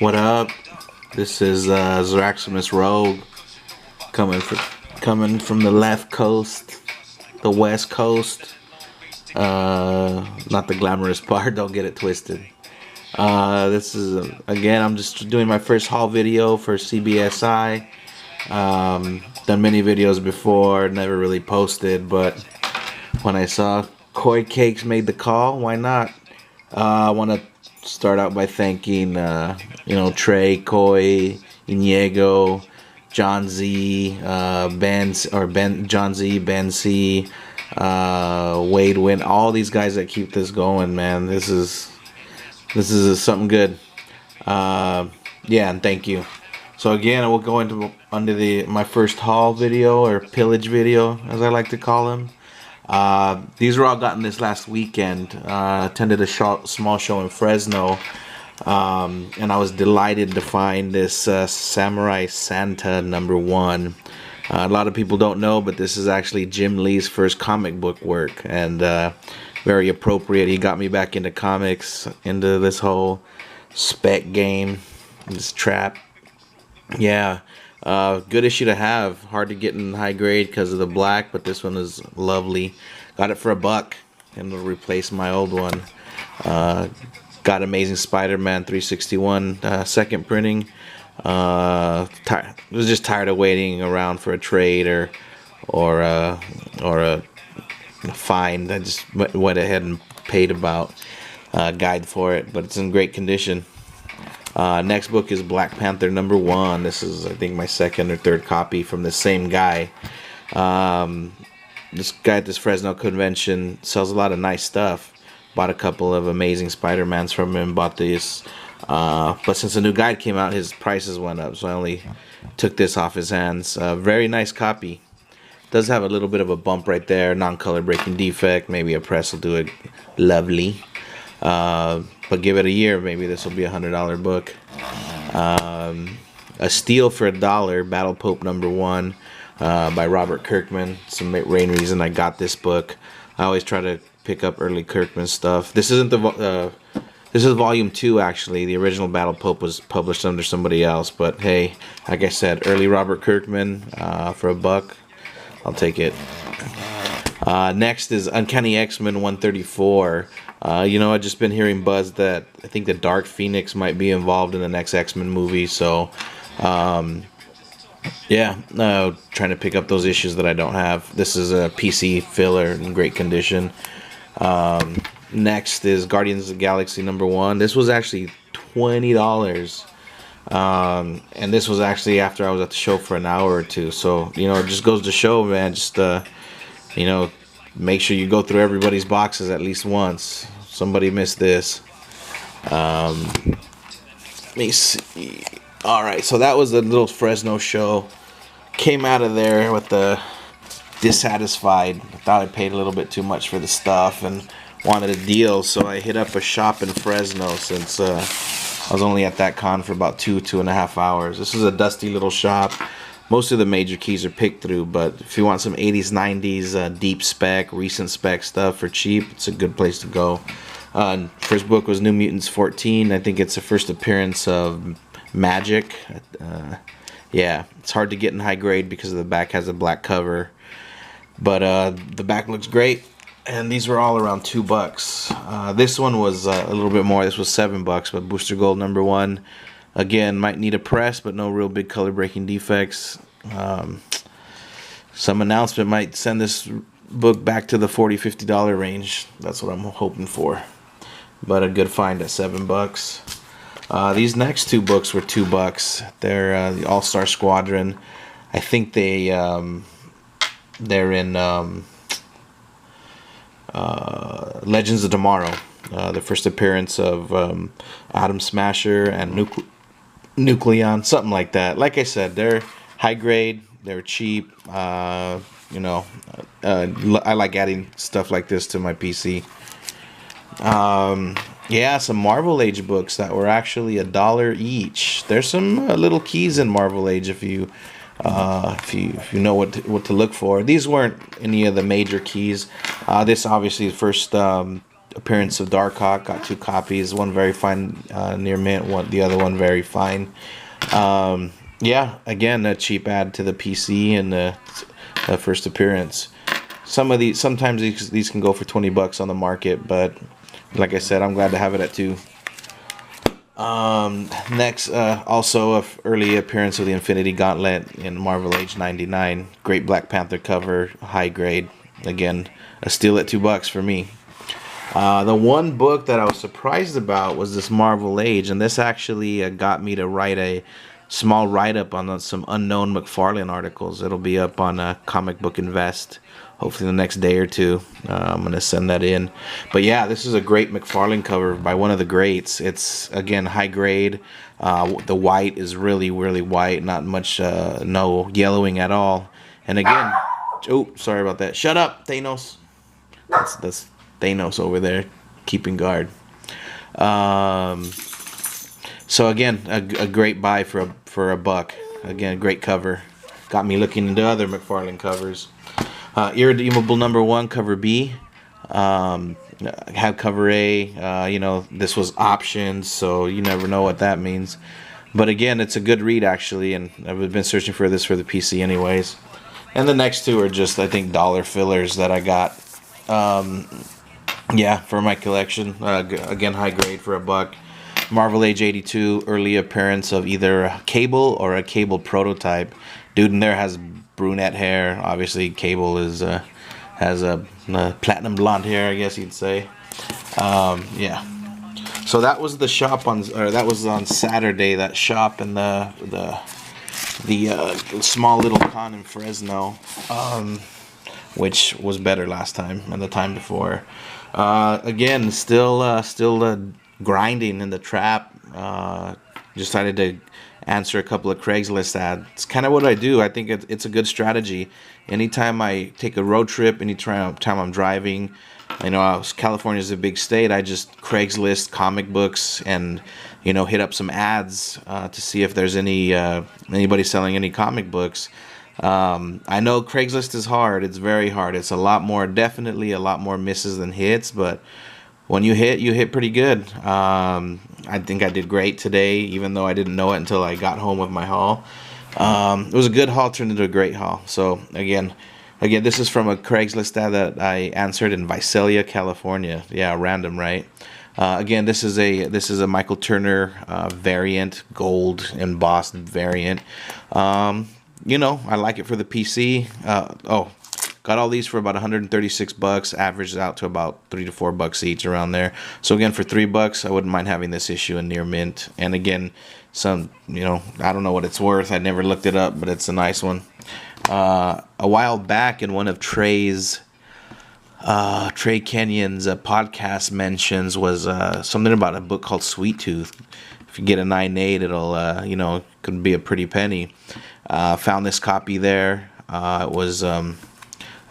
What up? This is Zraximus Rogue coming from the left coast, the west coast. Not the glamorous part. Don't get it twisted. This is again. I'm just doing my first haul video for CBSI. Done many videos before, never really posted, but when I saw Koi Cakes made the call, why not? I want to start out by thanking, Trey, Koi, Inigo, John Z, John Z, Ben C, Wade Win, all these guys that keep this going, man. This is something good. Yeah, and thank you. So again, I will go into my first haul video, or pillage video, as I like to call them. These were all gotten this last weekend. Attended a small show in Fresno, and I was delighted to find this Samurai Santa #1. A lot of people don't know, but this is actually Jim Lee's first comic book work, and very appropriate. He got me back into comics, into this whole spec game, this trap. Yeah. Good issue to have. Hard to get in high grade because of the black, but this one is lovely. Got it for $1, and it'll replace my old one. Got Amazing Spider-Man 361 second printing. Was just tired of waiting around for a trade or a find. I just went ahead and paid about guide for it, but it's in great condition. Next book is Black Panther #1. This is, I think, my second or third copy from the same guy. This guy at this Fresno convention sells a lot of nice stuff. Bought a couple of Amazing Spider-Mans from him. Bought this. But since the new guide came out, his prices went up. So I only took this off his hands. Very nice copy. Does have a little bit of a bump right there. Non-color breaking defect. Maybe a press will do it lovely. But give it a year, maybe this will be $100 book. A steal for $1, Battle Pope #1 by Robert Kirkman. Some main reason I got this book. I always try to pick up early Kirkman stuff. This isn't this is volume 2 actually. The original Battle Pope was published under somebody else, but hey, like I said, early Robert Kirkman for $1. I'll take it. Next is Uncanny X-Men 134. I've just been hearing buzz that I think the Dark Phoenix might be involved in the next X-Men movie. So, trying to pick up those issues that I don't have. This is a PC filler in great condition. Next is Guardians of the Galaxy #1. This was actually $20. And this was actually after I was at the show for an hour or two. So, it just goes to show, man, just, make sure you go through everybody's boxes at least once. Somebody missed this. Let me see. Alright, so that was the little Fresno show. Came out of there with the dissatisfied. I thought I paid a little bit too much for the stuff and wanted a deal. So I hit up a shop in Fresno since I was only at that con for about 2.5 hours. This is a dusty little shop. Most of the major keys are picked through, but if you want some 80s, 90s, deep spec, recent spec stuff for cheap, it's a good place to go. First book was New Mutants 14. I think it's the first appearance of Magic. Yeah, it's hard to get in high grade because the back has a black cover, but the back looks great. And these were all around $2. This one was a little bit more. This was $7, but Booster Gold #1. Again, might need a press, but no real big color breaking defects. Some announcement might send this book back to the $40, $50 range. That's what I'm hoping for. But a good find at $7. These next 2 books were $2. They're the All-Star Squadron. I think they're in Legends of Tomorrow. The first appearance of Atom Smasher and Nucleon, something like that. Like I said, they're high grade, they're cheap. I like adding stuff like this to my PC. Some Marvel Age books that were actually $1 each. There's some little keys in Marvel Age if you know what to look for. These weren't any of the major keys. This obviously the first appearance of Darkhawk. Got 2 copies. One very fine, near mint. The other one very fine. Yeah, again, a cheap add to the PC and the first appearance. Sometimes these can go for $20 on the market, but like I said, I'm glad to have it at 2. Next, also a early appearance of the Infinity Gauntlet in Marvel Age 99. Great Black Panther cover, high grade. Again, a steal at $2 for me. The one book that I was surprised about was this Marvel Age, and this actually got me to write a small write-up on some unknown McFarlane articles. It'll be up on Comic Book Invest, hopefully the next day or 2. I'm going to send that in. But yeah, this is a great McFarlane cover by one of the greats. It's, again, high grade. The white is really, really white. Not much, no yellowing at all. And again, oh, sorry about that. Shut up, Thanos. That's Thanos over there keeping guard. So again, a great buy for a $1. Again, great cover. Got me looking into other McFarlane covers. Irredeemable #1, cover B. Had cover A. You know, this was options, so you never know what that means. But again, it's a good read actually, and I've been searching for this for the PC anyways. And the next 2 are just, I think, dollar fillers that I got. Yeah, for my collection. Again, high grade for a $1. Marvel Age 82, early appearance of either a Cable or a Cable prototype. Dude in there has brunette hair. Obviously, Cable has a platinum blonde hair, I guess you'd say. Yeah. So that was the shop that was on Saturday. That shop in the small little con in Fresno, which was better last time and the time before. Again, still grinding in the trap. Decided to answer a couple of Craigslist ads. It's kind of what I do. I think it's a good strategy. Anytime I take a road trip, anytime I'm driving, you know, California's a big state. I just Craigslist comic books and, you know, hit up some ads to see if there's anybody selling any comic books. I know Craigslist is hard. It's very hard. It's definitely a lot more misses than hits, but when you hit pretty good. I think I did great today, even though I didn't know it until I got home with my haul. It was a good haul turned into a great haul. So again, this is from a Craigslist ad that I answered in Visalia, California. Yeah, random, right? Again, this is a Michael Turner variant, gold embossed variant. You know, I like it for the PC. Got all these for about $136, averaged out to about $3 to $4 each, around there. So again, for $3, I wouldn't mind having this issue in near mint. And again, you know, I don't know what it's worth. I never looked it up, but it's a nice one. A while back in one of Trey Kenyon's podcast mentions was something about a book called Sweet Tooth. If you get a 9.8, it'll you know, could be a pretty penny. Found this copy there. It was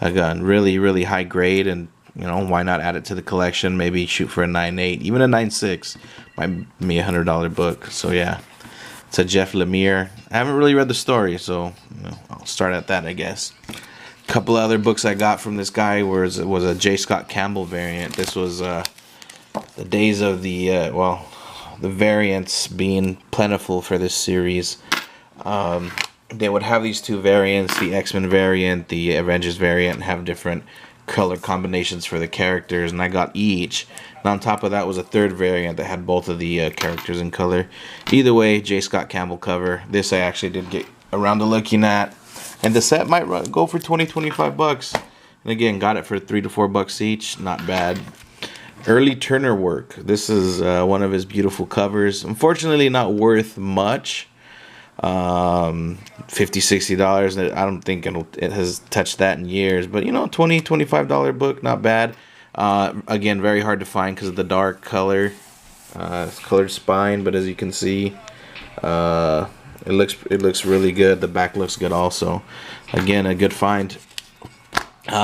again, really, really high grade, and you know, why not add it to the collection? Maybe shoot for a 9.8, even a 9.6 might be a $100 book. So yeah, it's a Jeff Lemire. I haven't really read the story, so you know, I'll start at that, I guess. A couple of other books I got from this guy was a J. Scott Campbell variant. This was the days of the the variants being plentiful for this series. They would have these 2 variants, the X-Men variant, the Avengers variant, and have different color combinations for the characters, and I got each. And on top of that was a 3rd variant that had both of the characters in color. Either way, J. Scott Campbell cover. This I actually did get around to looking at, and the set might go for $20-25. And again, got it for $3 to $4 each. Not bad. Early Turner work. This is one of his beautiful covers. Unfortunately, not worth much. $50-$60. I don't think it has touched that in years, but you know, $20-$25 book, not bad. Again, very hard to find because of the dark color. It's colored spine, but as you can see, it looks really good. The back looks good also. Again, a good find.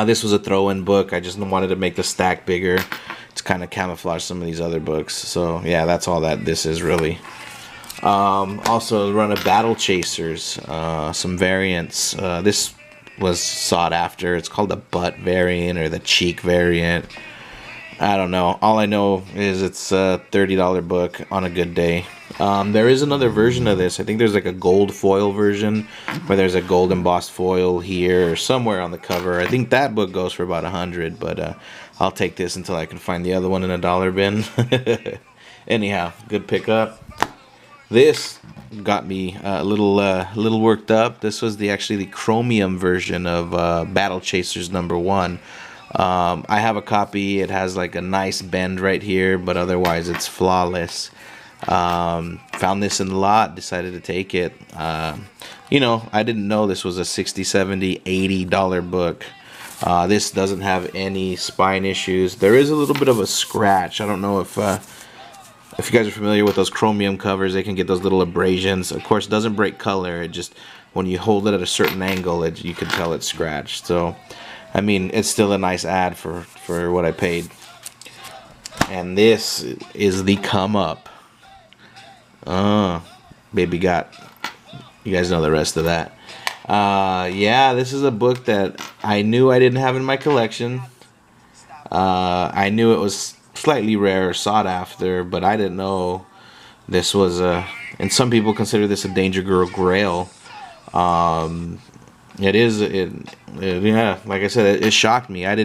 This was a throw-in book. I just wanted to make the stack bigger to kind of camouflage some of these other books. So yeah, that's all that this is really. Also run of Battle Chasers, some variants. This was sought after. It's called the butt variant or the cheek variant. I don't know. All I know is it's a $30 book on a good day. There is another version of this. I think there's like a gold foil version where there's a gold embossed foil here or somewhere on the cover. I think that book goes for about 100, but I'll take this until I can find the other one in a dollar bin. Anyhow, good pickup. This got me a little worked up. This was actually the chromium version of Battle Chasers #1. I have a copy. It has like a nice bend right here, but otherwise it's flawless. Found this in the lot, decided to take it. You know, I didn't know this was a $60, $70, $80 book. This doesn't have any spine issues. There is a little bit of a scratch. I don't know if you guys are familiar with those chromium covers, they can get those little abrasions. Of course, it doesn't break color. It just, when you hold it at a certain angle, you can tell it's scratched. So, I mean, it's still a nice ad for what I paid. And this is the come up. Baby got. You guys know the rest of that. Yeah, this is a book that I knew I didn't have in my collection. I knew it was slightly rare or sought after, but I didn't know this was and some people consider this a Danger Girl Grail. It is, yeah, like I said, it shocked me. I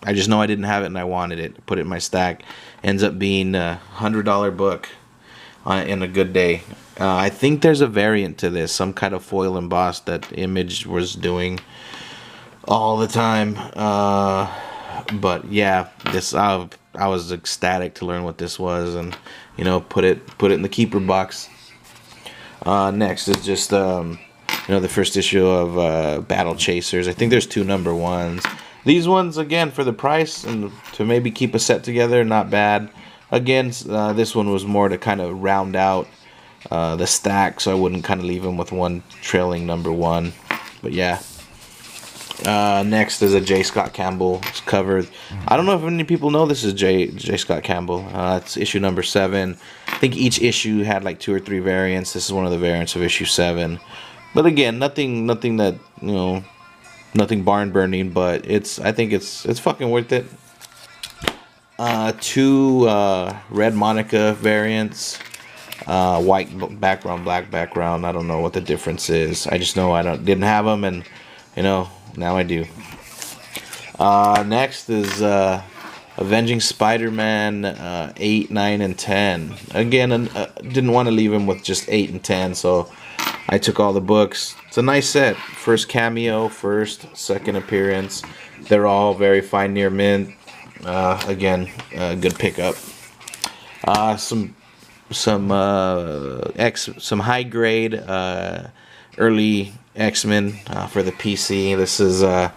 just know I didn't have it and I wanted it. Put it in my stack. Ends up being a $100 book in a good day. I think there's a variant to this, some kind of foil embossed that Image was doing all the time. But yeah, this I was ecstatic to learn what this was, and you know, put it in the keeper box. Next is just you know, the first issue of Battle Chasers. I think there's 2 #1s. These ones, again, for the price and to maybe keep a set together, not bad. Again, this one was more to kind of round out the stack, so I wouldn't kind of leave them with one trailing #1. But yeah. Next is a J. Scott Campbell cover. I don't know if any people know this is J. Scott Campbell. It's issue #7. I think each issue had like 2 or 3 variants. This is one of the variants of issue 7. But again, nothing that, you know, nothing barn burning. But I think it's fucking worth it. 2 Red Monica variants. White background, black background. I don't know what the difference is. I just know I didn't have them, and you know, now I do. Next is Avenging Spider-Man 8, 9, and 10. Again, didn't want to leave him with just 8 and 10, so I took all the books. It's a nice set. First cameo, second appearance. They're all very fine near mint. Again, good pickup. Some high grade early X-Men for the PC. This is I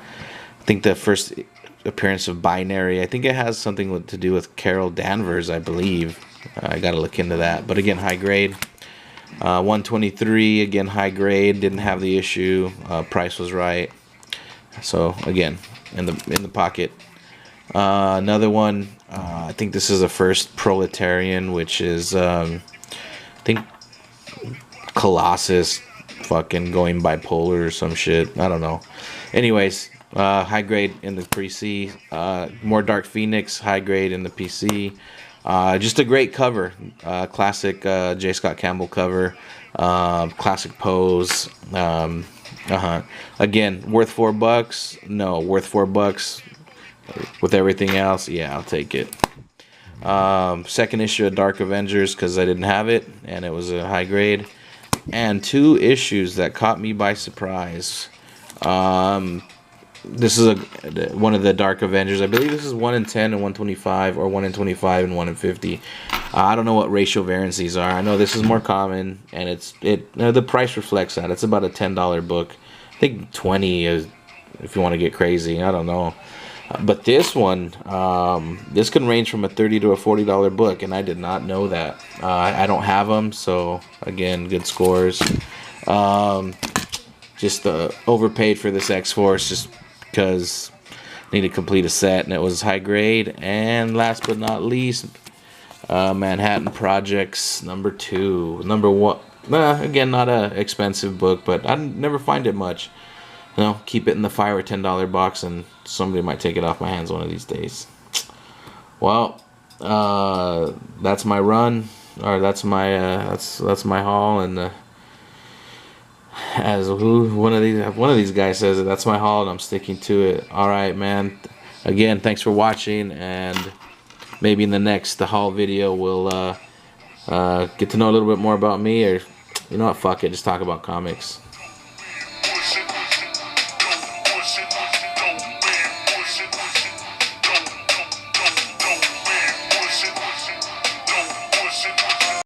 think the first appearance of Binary. I think it has something to do with Carol Danvers, I believe. I gotta look into that. But again, high grade. 123, again high grade. Didn't have the issue. Price was right. So again, in the pocket. Another one. I think this is the first Proletarian, which is I think Colossus fucking going bipolar or some shit. I don't know. Anyways, high grade in the PC. More Dark Phoenix, high grade in the PC. Just a great cover. Classic J. Scott Campbell cover. Classic pose. Again, worth $4? No, worth $4 with everything else. Yeah, I'll take it. Second issue of Dark Avengers because I didn't have it and it was a high grade. And 2 issues that caught me by surprise. This is one of the Dark Avengers. I believe this is 1 in 10 and 125, or 1 in 25 and 1 in 50. I don't know what ratio variants these are. I know this is more common, and the price reflects that. It's about a $10 book. I think 20 is if you want to get crazy. I don't know. But this one, this can range from a $30 to a $40 book, and I did not know that. I don't have them, so again, good scores. Just overpaid for this X-Force just because I need to complete a set, and it was high grade. And last but not least, Manhattan Projects #2. #1, again, not a expensive book, but I never find it much. You know, keep it in the $5 or $10 box, and somebody might take it off my hands one of these days. Well, that's my run, or that's my that's my haul, and as one of these guys says it, that's my haul, and I'm sticking to it. All right, man. Again, thanks for watching, and maybe in the next haul video we'll get to know a little bit more about me, or you know what, fuck it, just talk about comics.